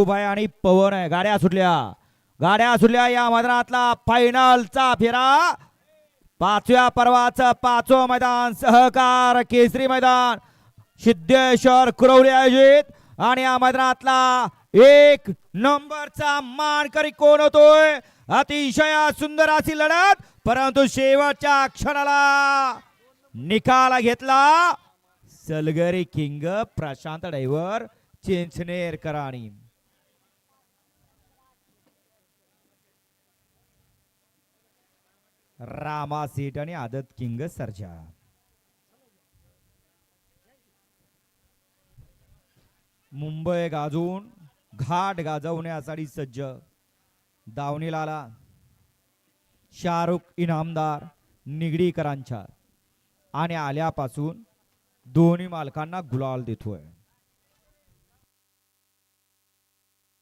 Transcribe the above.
भाई आणि पवन आहे. गाड्या सुटल्या या मैदानातला फायनलचा फेरा. पाचव्या पर्वाचं पाचवं मैदान सहकार केसरी मैदान सिद्धेश्वर कुरवली आयोजित आणि या मैदानातला एक नंबरचा मानकरी कोण होतोय. अतिशय सुंदर अशी लढत परंतु शेवटच्या क्षणाला निकाल घेतला सलगरी किंग प्रशांत ड्रायव्हर चिंचनेरकरांनी. रामा सेठ आणि आदत किंग सर्जा. मुंबई गाजून घाट गाजवण्यासाठी सज्ज. दावणीला आला शाहरुख इनामदार निगडीकरांच्या आणि आल्यापासून दोन्ही मालकांना गुलाल देतोय.